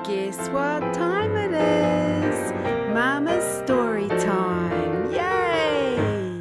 Guess what time it is? Mama's story time. Yay!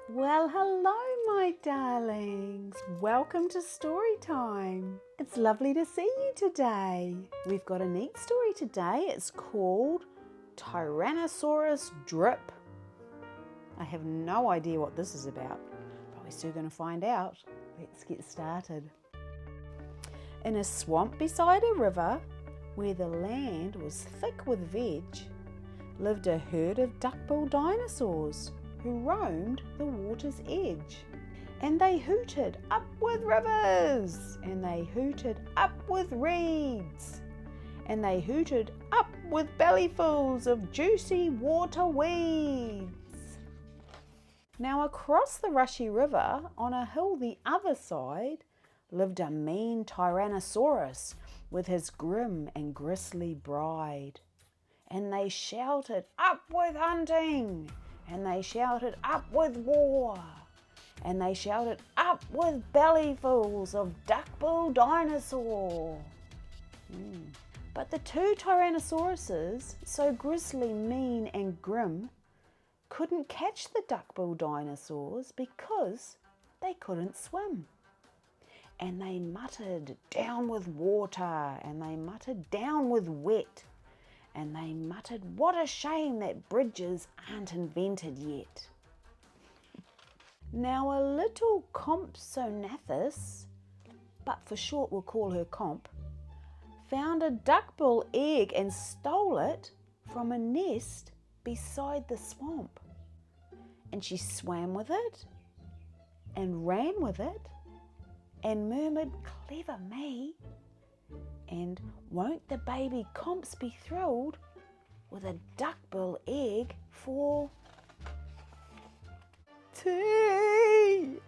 Well, hello, my darlings. Welcome to story time. It's lovely to see you today. We've got a neat story today. It's called Tyrannosaurus Drip. I have no idea what this is about, but we're still going to find out. Let's get started. In a swamp beside a river, where the land was thick with veg, lived a herd of duckbill dinosaurs who roamed the water's edge. And they hooted up with rivers, and they hooted up with reeds, and they hooted up with bellyfuls of juicy water weeds. Now across the rushy river, on a hill the other side, lived a mean Tyrannosaurus with his grim and gristly bride. And they shouted up with hunting, and they shouted up with war, and they shouted up with bellyfuls of duckbill dinosaur. But the two Tyrannosauruses, so grisly, mean and grim, couldn't catch the duckbill dinosaurs because they couldn't swim. And they muttered, down with water, and they muttered, down with wet, and they muttered, what a shame that bridges aren't invented yet. Now a little Compsognathus, but for short we'll call her Comp, found a duckbill egg and stole it from a nest beside the swamp. And she swam with it, and ran with it, and murmured, clever me, and won't the baby Comps be thrilled with a duckbill egg for tea?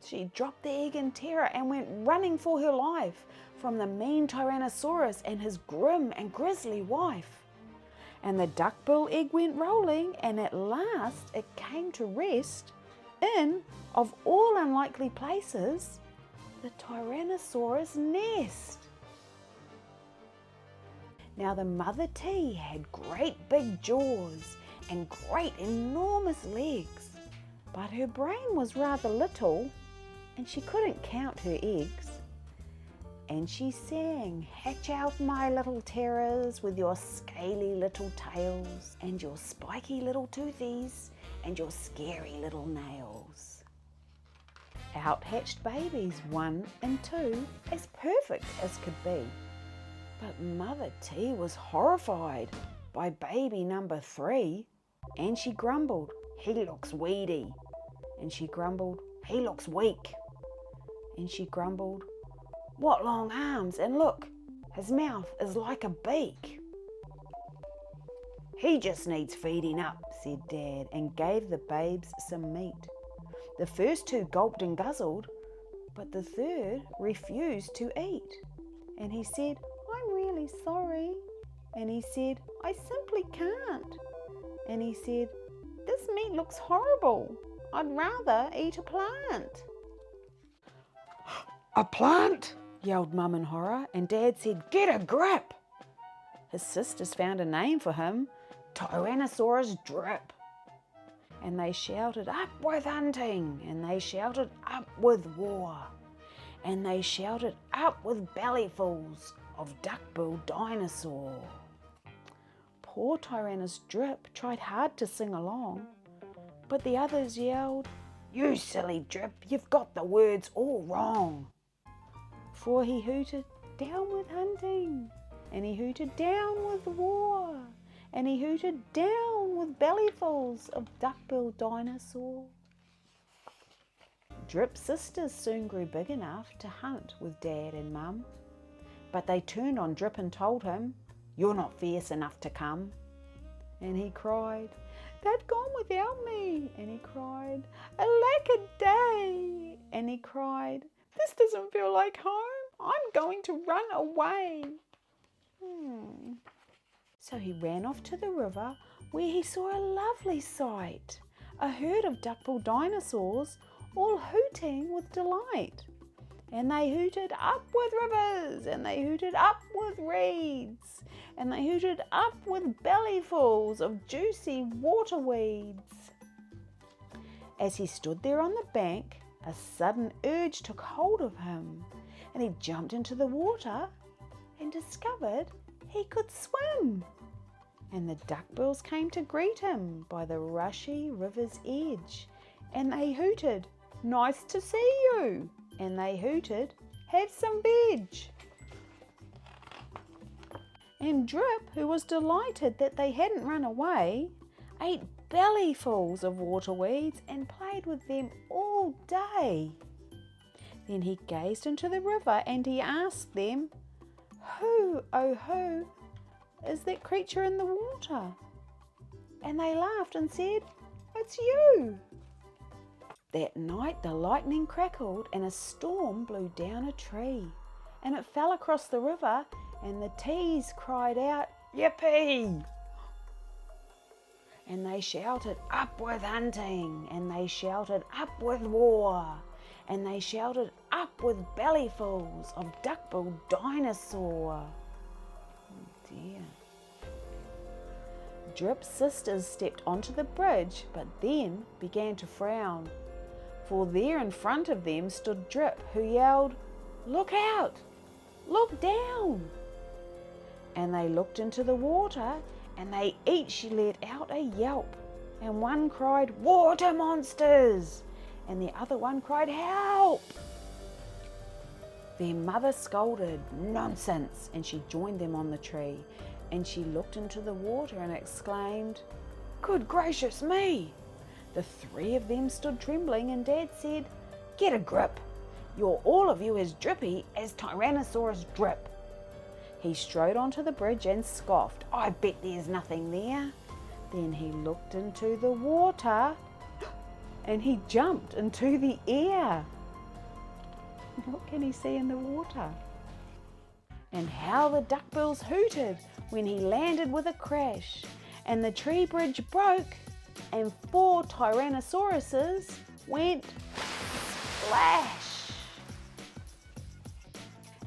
She dropped the egg in terror and went running for her life from the mean Tyrannosaurus and his grim and grisly wife. And the duckbill egg went rolling, and at last it came to rest in, of all unlikely places, the Tyrannosaurus nest. Now the mother T had great big jaws and great enormous legs, but her brain was rather little and she couldn't count her eggs. And she sang, hatch out my little terrors with your scaly little tails and your spiky little toothies and your scary little nails. Out hatched babies 1 and 2, as perfect as could be. But Mother T was horrified by baby number 3, and she grumbled, he looks weedy. And she grumbled, he looks weak. And she grumbled, what long arms, and look, his mouth is like a beak. He just needs feeding up, said Dad, and gave the babes some meat. The first 2 gulped and guzzled, but the third refused to eat. And he said, I'm really sorry. And he said, I simply can't. And he said, this meat looks horrible. I'd rather eat a plant. A plant? Yelled Mum in horror, and Dad said, get a grip. His sisters found a name for him, Tyrannosaurus Drip. And they shouted up with hunting, and they shouted up with war, and they shouted up with bellyfuls of duckbill dinosaur. Poor Tyrannosaurus Drip tried hard to sing along, but the others yelled, you silly Drip, you've got the words all wrong. For he hooted, down with hunting, and he hooted, down with war, and he hooted, down with bellyfuls of duckbill dinosaur. Drip's sisters soon grew big enough to hunt with Dad and Mum, but they turned on Drip and told him, you're not fierce enough to come. And he cried, they've gone without me. And he cried, alack-a-day. And he cried, this doesn't feel like home. I'm going to run away. So he ran off to the river, where he saw a lovely sight, a herd of duckbill dinosaurs all hooting with delight. and they hooted up with rivers, and they hooted up with reeds, and they hooted up with bellyfuls of juicy water weeds. As he stood there on the bank, a sudden urge took hold of him, and he jumped into the water and discovered he could swim. And the duckbills came to greet him by the rushy river's edge, and they hooted, "Nice to see you," and they hooted, "Have some veg." And Drip, who was delighted that they hadn't run away, ate bellyfuls of water weeds and played with them all day. Then he gazed into the river and he asked them, "Who, oh who, is that creature in the water?" And they laughed and said, "It's you." That night the lightning crackled and a storm blew down a tree, and it fell across the river, and the T's cried out, "Yippee!" And they shouted, "Up with hunting!" And they shouted, "Up with war!" And they shouted, "Up with bellyfuls of duck-billed dinosaur!" Oh dear. Drip's sisters stepped onto the bridge, but then began to frown, for there in front of them stood Drip, who yelled, "Look out! Look down!" And they looked into the water, and they each let out a yelp, and one cried, "Water monsters!" and the other one cried, "Help!" Their mother scolded, "Nonsense!" and she joined them on the tree, and she looked into the water and exclaimed, "Good gracious me!" The three of them stood trembling, and Dad said, "Get a grip! You're all of you as drippy as Tyrannosaurus Drip." He strode onto the bridge and scoffed, "I bet there's nothing there." Then he looked into the water and he jumped into the air. What can he see in the water? And how the duckbills hooted when he landed with a crash, and the tree bridge broke, and 4 Tyrannosauruses went splash.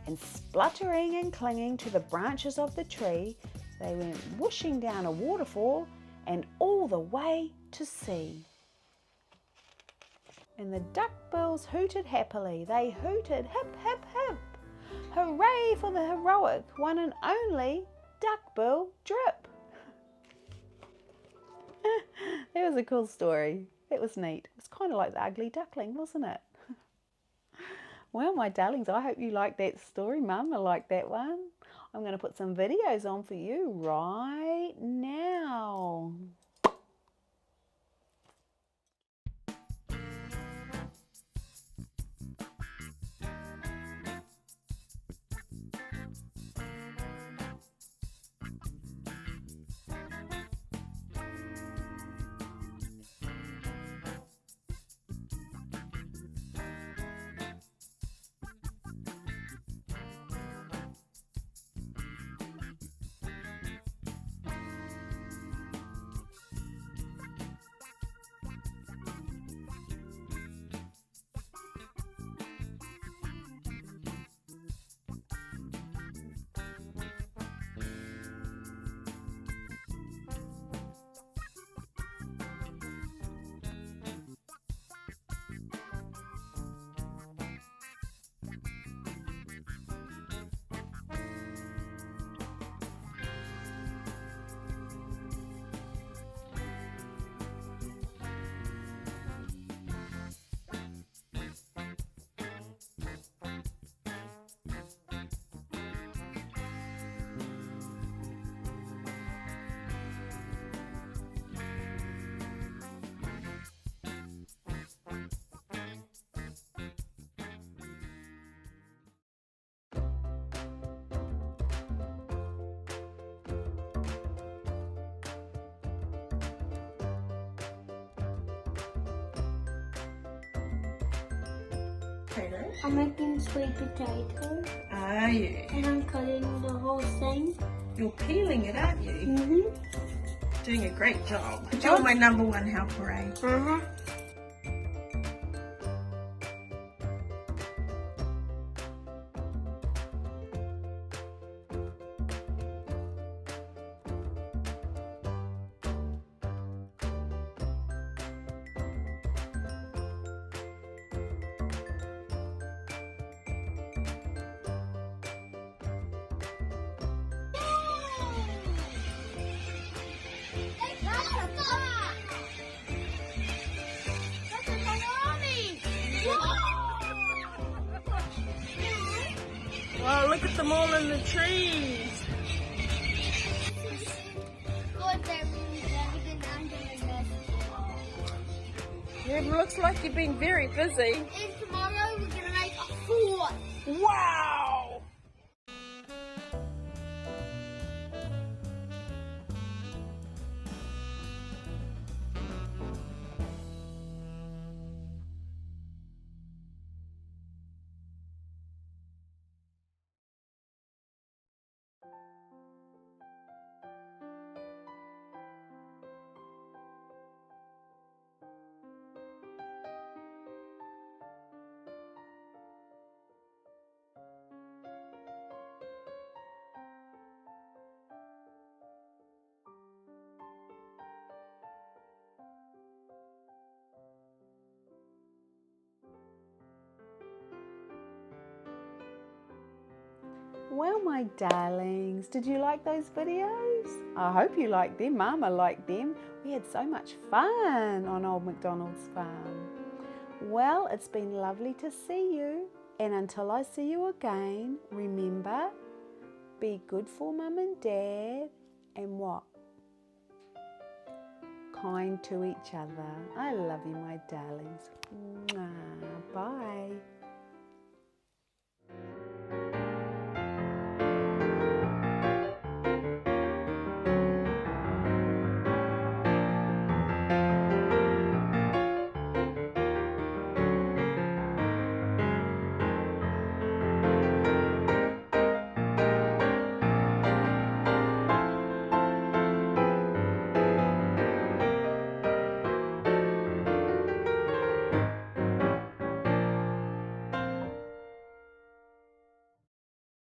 And spluttering and clinging to the branches of the tree, they went whooshing down a waterfall and all the way to sea. And the duckbills hooted happily. They hooted, "Hip, hip, hip! Hooray for the heroic one and only Duckbill Drip!" That was a cool story. It was neat. It's kind of like the ugly duckling, wasn't it? Well, my darlings, I hope you liked that story. Mama liked that one. I'm going to put some videos on for you right now. I'm making sweet potato. Are you? And I'm cutting the whole thing. You're peeling it, aren't you? Mm-hmm. Doing a great job. You're my #1 helper, eh? Uh-huh. Oh, look at them all in the trees. It looks like you've been very busy. And tomorrow we're gonna make a fort. Wow! Well, my darlings, did you like those videos? I hope you liked them. Mama liked them. We had so much fun on Old MacDonald's farm. Well, it's been lovely to see you. And until I see you again, remember, be good for Mum and Dad, and what? Kind to each other. I love you, my darlings. Mwah. Bye.